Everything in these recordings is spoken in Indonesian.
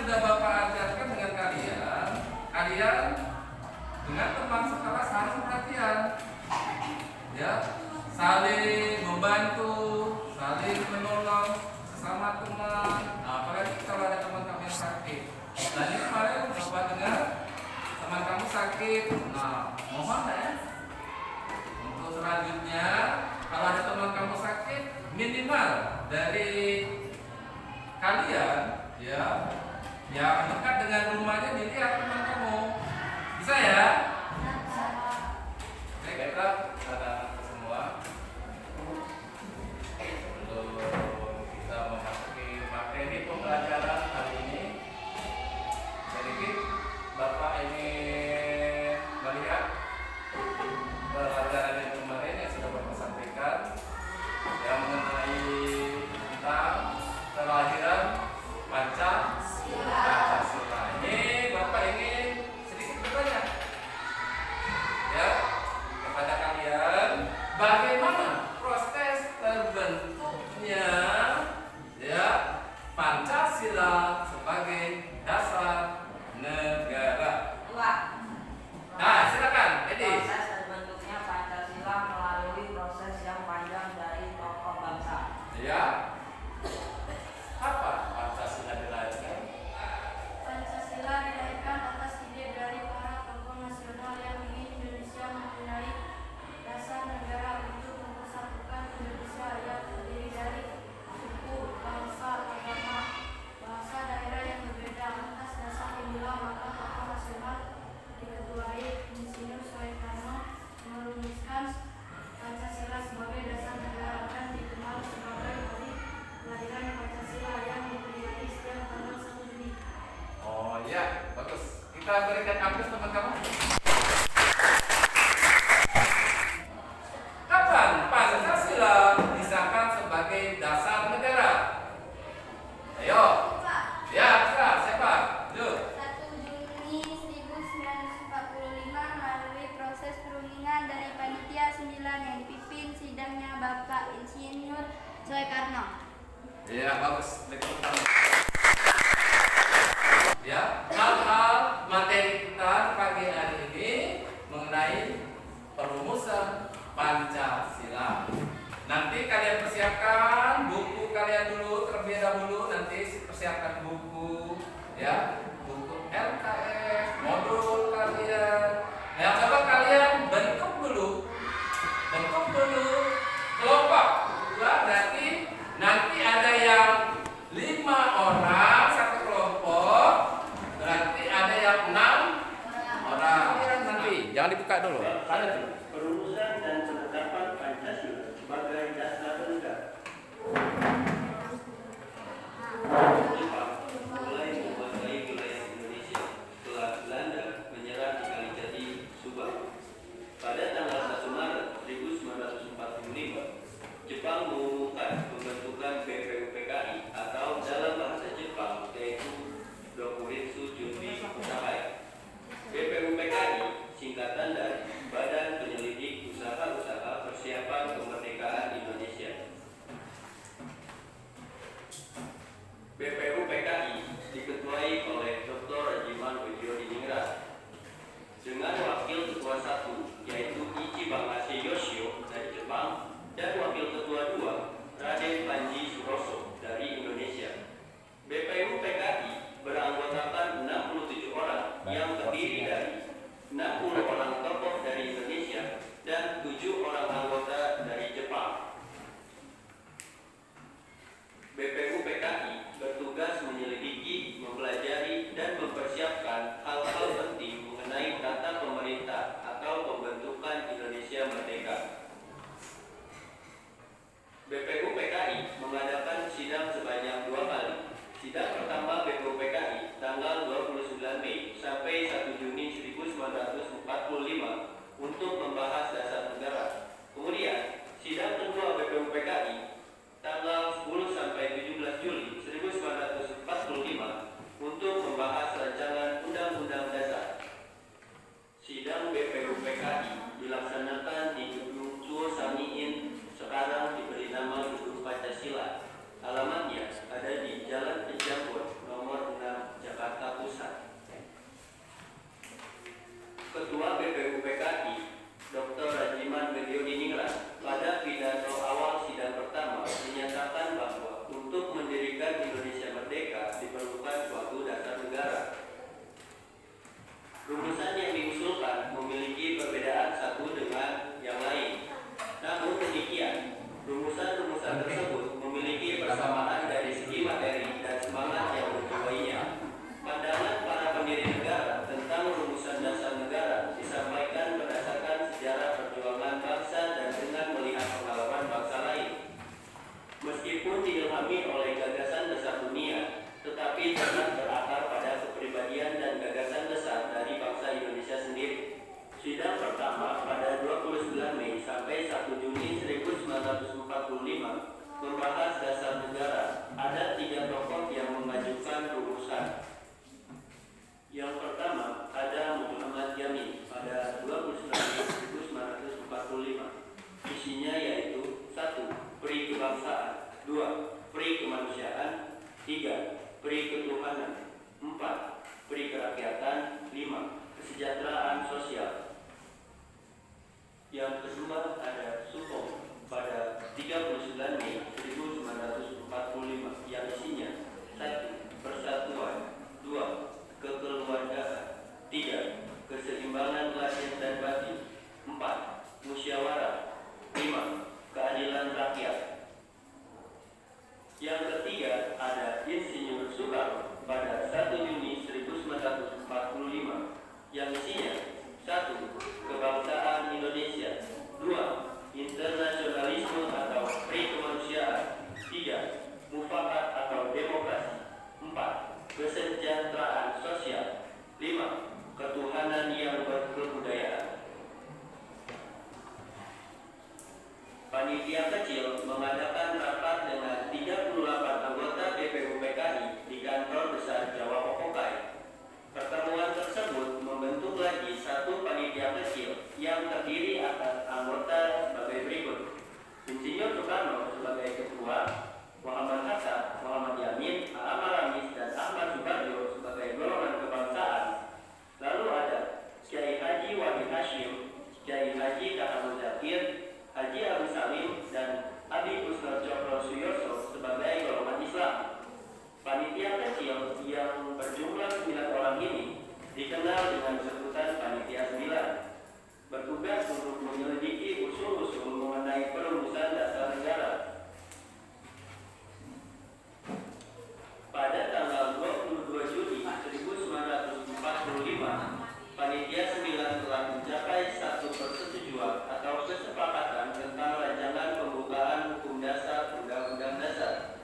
sudah Bapak ajarkan dengan kalian, kalian dengan teman sekelas harus perhatian, ya, saling membantu, saling menolong sesama teman. Nah, apalagi kalau ada teman kamu yang sakit. Dan ini kemarin Bapak dengar teman kamu sakit. Nah, mohon ya, untuk selanjutnya kalau ada teman kamu sakit, minimal dari kalian, ya, yang dekat dengan rumahnya dilihat teman kamu. Bisa ya? Oke, kita ada semua. Sebelum kita memasuki materi pembelajaran hari ini, sedikit Bapak ingin melihat pelajaran yang kemarin yang sudah Bapak sampaikan, yang mengenai tentang kelahiran Pancasila. Ini Bapak ingin sedikit bertanya, ya, kepada kalian, bagaimana proses terbentuknya, ya, Pancasila sebagai dasar negara. Nah, silakan, Edi. Proses terbentuknya Pancasila melalui proses yang panjang dari tokoh bangsa. Ya. Apa Pancasila dilahirkan? Pancasila dilahirkan atas ide dari para tokoh nasional yang ingin Indonesia mempunyai dasar negara untuk mempersatukan Indonesia yang terdiri dari suku, bangsa, agama, bahasa daerah yang berbeda. Atas dasar inilah maka tokoh nasional diketuai Insinyur Soekarno merumuskan Pancasila sebagai dasar negara dan dikenal sebagai hari kelahiran Pancasila yang diperingati setiap tanggal 1 Juni. Oh ya, bagus. Kita berikan aplaus teman kamu. Kapan Pancasila disahkan sebagai dasar negara? Ayo. Ya, siapa? Yuk. 1 Juni 1945 melalui proses perundingan dari Panitia 9 yang dipimpin sidangnya Bapak Insinyur Soekarno. Ya, bagus. Ya, hal-hal materi kita pagi hari ini mengenai perumusan Pancasila. Nanti kalian persiapkan buku kalian dulu terlebih dahulu. Nanti persiapkan buku, ya, buku LKS, modul kalian. Yang coba kalian bentuk dulu kelompok. Berarti nanti ada yang 5 orang satu kelompok, berarti ada yang 6 orang. Nanti jangan dibuka dulu. Perumusan dan penetapan Pancasila sebagai dasar negara. Jepang mulai menguasai wilayah Indonesia setelah Belanda menyerang di Kalijati, Subang. Pada tanggal 1 Maret 1945, Jepang mengumumkan pembentukan BPUPKI atau dalam bahasa Jepang yaitu Dokuritsu Junbi Sakai. BPUPKI singkatan dari Badan Penyelidikan kesejahteraan sosial. 5. Ketuhanan yang berkebudayaan. Panitia kecil mengadakan rapat dengan 38 anggota BPUPKI di kantor besar Jawa Popokai. Pertemuan tersebut membentuk lagi satu panitia kecil yang terdiri atas anggota sebagai berikut: Insinyur Soekarno sebagai ketua, Muhammad Hatta, Muhammad Yamin, Aam Aramis, dan Ahmad Subarjo sebagai golongan kebangsaan. Lalu ada Kiai Haji Wahid Hashim, Kiai Haji Kahamul Zakir, Haji Abu Salim, dan Abi Kusnor Cokro Suyoso sebagai golongan Islam. Panitia kecil yang berjumlah 9 orang ini dikenal dengan sebutan Panitia 9, bertugas untuk menyelidiki usul-usul mengenai perumusan dasar negara. Pada tanggal 22 Juli 1945, Panitia 9 telah mencapai satu persetujuan atau kesepakatan tentang rancangan pembukaan hukum dasar Undang-Undang Dasar.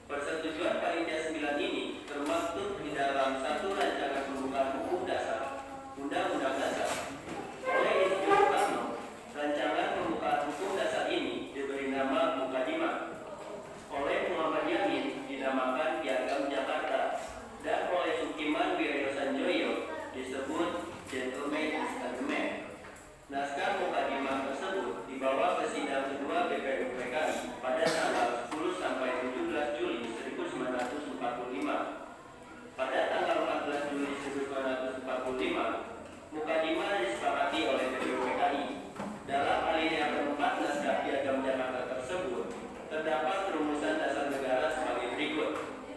Persetujuan Panitia 9 ini termaktub di dalam satu rancangan pembukaan hukum dasar Undang-Undang Dasar oleh Insinyur Soekarno. Rancangan pembukaan hukum dasar ini diberi nama Mukadimah. Oleh Muhammad Yamin dinamakan Piagam Jakarta, dan oleh Sukiman Wiryo Sanjoyo disebut Gentleman Agreement. Naskah Mukadimah tersebut dibawa ke sidang kedua BPUPKI pada tanggal 10 sampai 17 Juli 1945. Pada tanggal 14 Juli 1945, Mukadimah disepakati oleh BPUPKI. Dalam alinea keempat naskah Piagam Jakarta tersebut terdapat rumusan dasar negara sebagai berikut: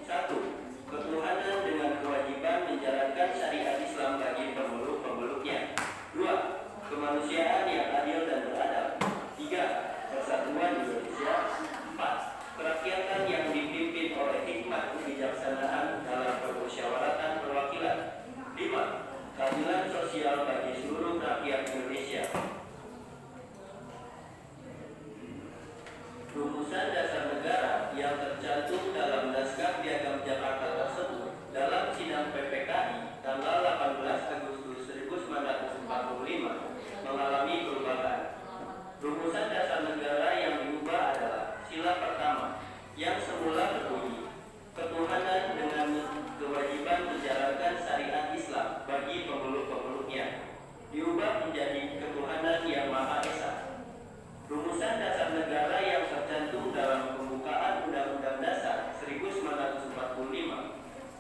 1. Ketuhanan dengan kewajiban menjalankan syariat Islam bagi pemeluk-pemeluknya. 2. Kemanusiaan yang adil dan beradab. 3. Persatuan Indonesia. 4. Kerakyatan yang dipimpin oleh hikmat kebijaksanaan dalam permusyawaratan perwakilan. 5. Keadilan sosial bagi seluruh rakyat Indonesia. Rumusan dasar negara yang tercantum dalam naskah Piagam Jakarta tersebut dalam sidang PPKI tanggal 18 Agustus 1945 mengalami perubahan. Rumusan dasar negara yang diubah adalah sila pertama yang semula berbunyi ketuhanan dengan kewajiban menjalankan syariat Islam bagi pemeluk-pemeluknya, diubah menjadi ketuhanan yang Maha Esa. Rumusan dasar negara yang tercantum dalam pembukaan Undang-Undang Dasar 1945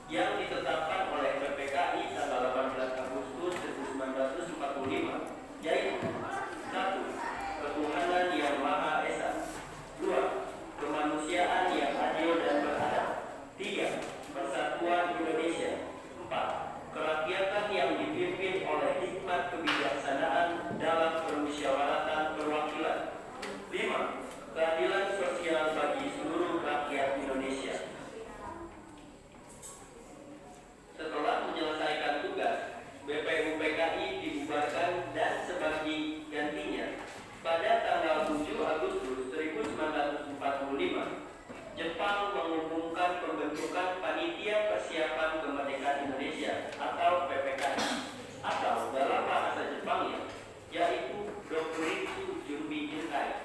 yang ditetapkan oleh PPKI tanggal 18 Agustus 1945 yaitu: 1. Ketuhanan yang Maha Esa. 2. Kemanusiaan yang adil dan beradab. 3. Persatuan Indonesia. 4. Kerakyatan yang dipimpin oleh hikmat kebijaksanaan dalam permusyawaratan perwakilan. 5. Keadilan sosial bagi seluruh rakyat Indonesia. Setelah menyelesaikan tugas, BPUPKI dibubarkan dan sebagai gantinya pada tanggal 7 Agustus 1945, Jepang mengumumkan pembentukan Panitia Persiapan Kemerdekaan Indonesia atau PPKI, atau dalam bahasa Jepangnya yaitu Dokuritsu Junbi Jinkai.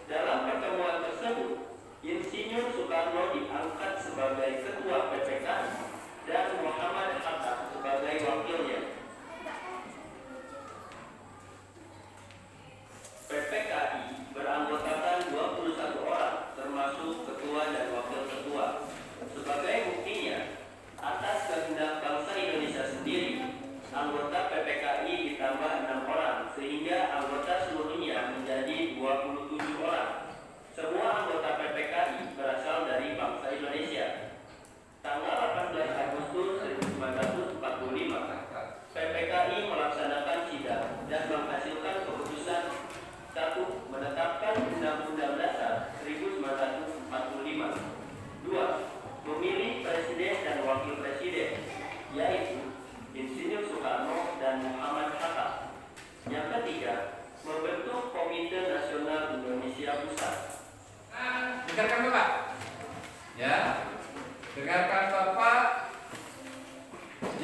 Dalam pertemuan tersebut, Insinyur Soekarno diangkat sebagai ketua PPKI dan Muhammad Hatta sebagai wakilnya. PPKI beranggotakan 21 orang, termasuk ketua dan wakil ketua. Sebagai buktinya, atas kehendak bangsa Indonesia sendiri, anggota PPKI ditambah 6 orang, sehingga anggota seluruhnya menjadi 27 orang. Semua anggota PPKI berasal dari bangsa Indonesia. Tanggal 18 Agustus 1945, PPKI melaksanakan sidang dan menghasilkan keputusan: 1. Menetapkan Undang-Undang Dasar 1945. 2. Memilih Presiden dan Wakil Presiden, yaitu Insinyur Soekarno dan Muhammad Hatta. Yang ketiga, membentuk Komite Nasional Indonesia Pusat. Dengarkan Bapak. Ya. Dengarkan Bapak.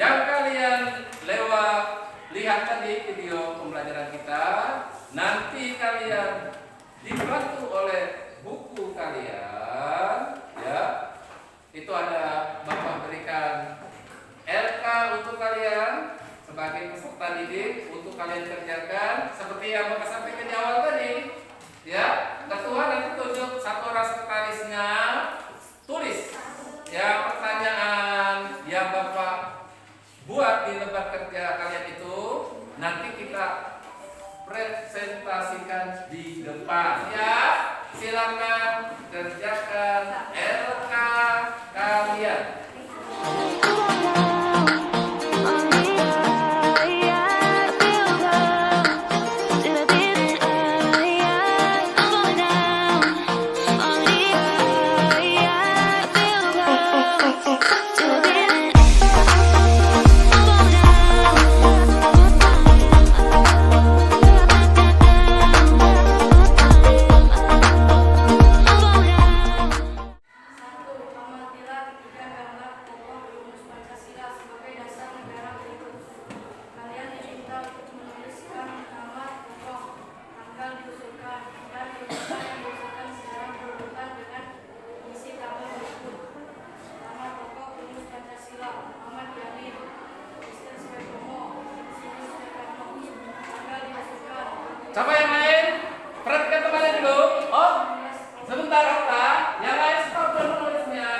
Yang kalian lihat tadi video pembelajaran kita, nanti kalian dibantu oleh buku kalian, ya. Itu ada Bapak berikan LK untuk kalian sebagai peserta didik untuk kalian kerjakan seperti yang Bapak sampaikan di awal tadi, ya. Ketua nanti tunjuk satu orang sekretarisnya, tulis ya pertanyaan yang Bapak buat di lembar kerja kalian itu, nanti kita presentasikan di depan, ya. Silakan kerjakan LK kalian. Siapa yang lain? Perhatikan temannya dulu. Oh, sebentar Okta. Yang lain stop dulu nulisnya.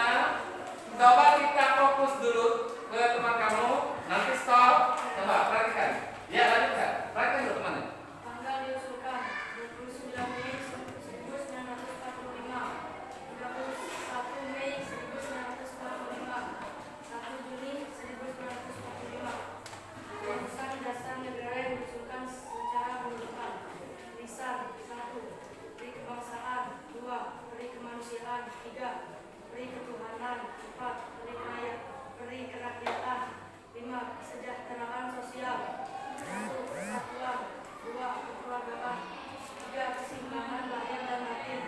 Coba kita fokus dulu ke teman kamu. Nanti stop. Coba perhatikan. Ya, lanjutkan. Perhatikan dulu temannya. Tanggal diusulkan 29 Mei 1945, 31 Mei 1945, 1 Juni 1945. Rumusan dasar negara yang diusulkan secara berurutan. Lisan 1. Peri kebangsaan 2. Peri kemanusiaan 3. Peri ketuhanan 4. Peri kerakyatan 5. Kesejahteraan sosial 1. Persatuan 2. Kekeluargaan 3. Keseimbangan lahir dan batin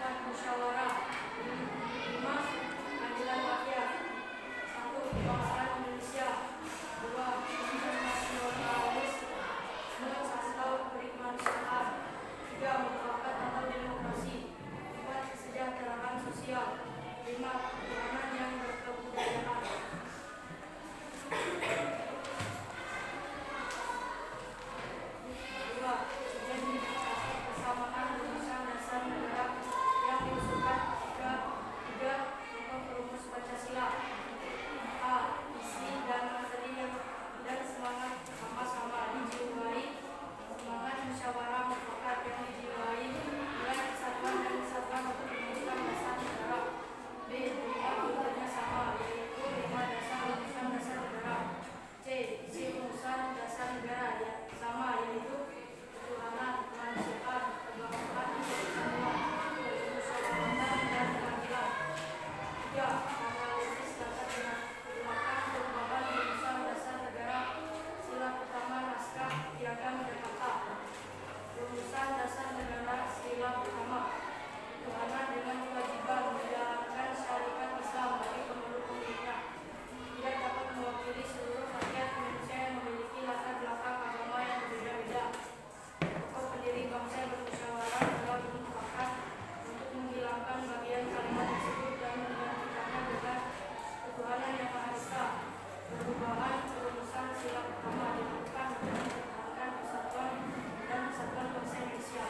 4. Musyawarah 5. Keadilan rakyat 1. Kebangsaan Indonesia 2. Nasionalis 6. Sastra peri kemanusiaan 3. Mufakat atau demokrasi 4. Kesejahteraan sosial 5. Ketuhanan yang berkebudayaan. Dua, identifikasi kesamaan rumusan dasar negara yang diusulkan. Tiga, untuk rumus Pancasila. A. Isi dan materi dan semangat sama-sama dijiwai. Semangat musyawarah mufakat yang dijiwai nilai kesatuan dan kesatuan untuk merumuskan dasar negara. B. 5 urutannya sama, yaitu 5 dasar rumusan dasar negara. C. Isi rumusan dasar negara ya sama, yaitu ketuhanan, kemanusiaan, kebangsaan, persatuan, kemusyawaratan dan keadilan. 3. Analisis data digunakan perubahan rumusan dasar negara. Sila pertama naskah piagam Jakarta. Rumusan dasar negara sila pertama. Ketuhanan dengan kewajiban menjalankan syariat Islam bagi pemeluk pemiliknya. Tidak dapat mewakili seluruh rakyat Indonesia yang memiliki latar belakang agama yang berbeda-beda. Pokok pendiri bangsa yang bermusyawarah adalah bermufakat untuk menghilangkan bagian kalimat tersebut dan menggantikannya dengan ketuhanan yang Maha Esa. Perubahan rumusan sila pertama dilakukan untuk mempertahankan persatuan dan kesatuan bangsa Indonesia.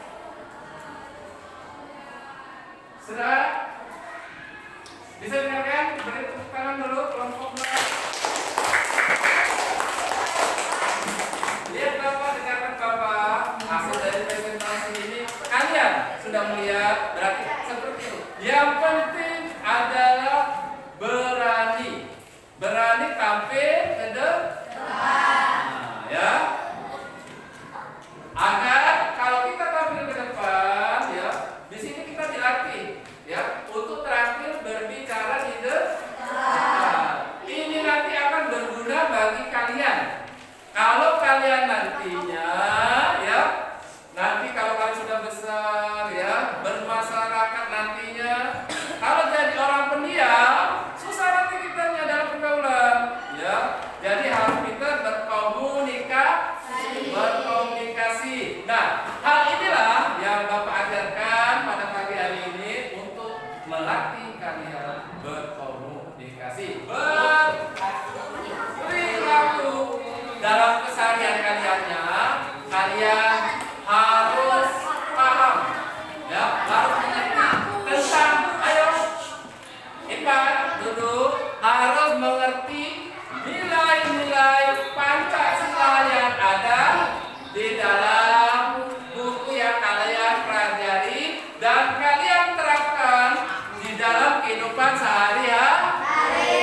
Sudah? Bisa dengarkan? Beri tepuk tangan dulu kelompok dua. Lihat Bapak, dengarkan Bapak. Hasil dari presentasi ini kalian sudah melihat, berarti seperti itu. Yang penting adalah berani. Berani tampil ke depan. Nah, ya. Agar kalau kita tampil ke depan, ya, di sini kita dilatih, ya, untuk terakhir berbicara di depan. Ini nanti akan berguna bagi kalian. Kalau kalian nantinya, ya, nanti kalau kalian sudah besar, ya, bermasyarakat nantinya, kalau jadi orang pendiam, susah nanti kita dalam pergaulan, ya. Jadi harus pintar berkomunikasi. Nah, hal inilah yang Bapak ajarkan pada pagi hari ini untuk melatih kalian berkomunikasi, berperilaku dalam keseharian kaliannya. Kalian harus paham, ya, harus mengerti tentang, ayo, Ipan, duduk, harus mengerti nilai-nilai Pancasila yang ada di dalam buku yang kalian pelajari dan kalian terapkan di dalam kehidupan sehari-hari.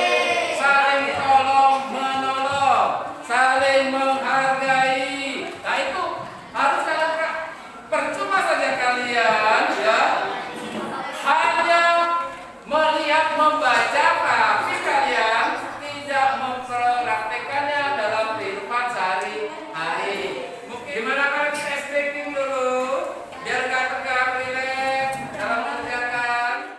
Saling tolong menolong, saling menghargai. Nah itu harus kalian percuma saja kalian, ya, hanya melihat membaca, tapi kalian tidak mempraktekannya dalam kehidupan sehari-hari. Gimana kalau kita stretching dulu biar gak tegak, rileks dalam mengerjakan.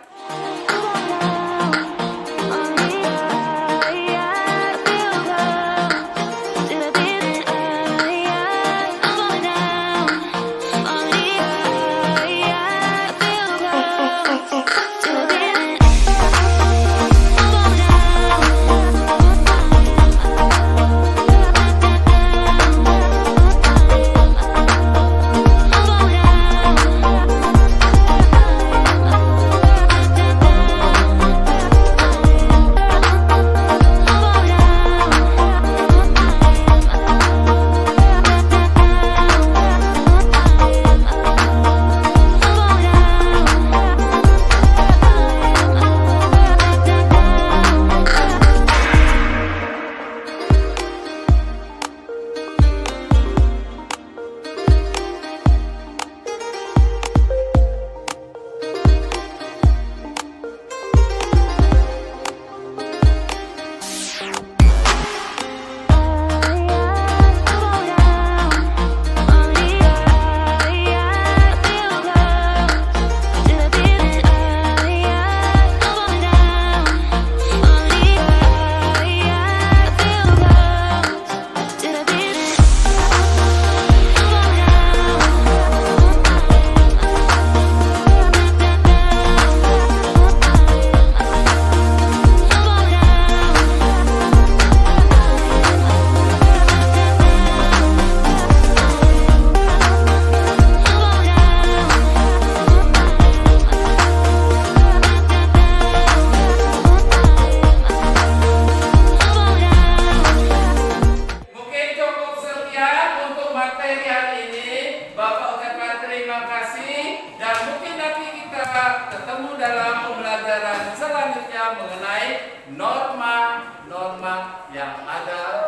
Ketemu dalam pembelajaran selanjutnya mengenai norma-norma yang ada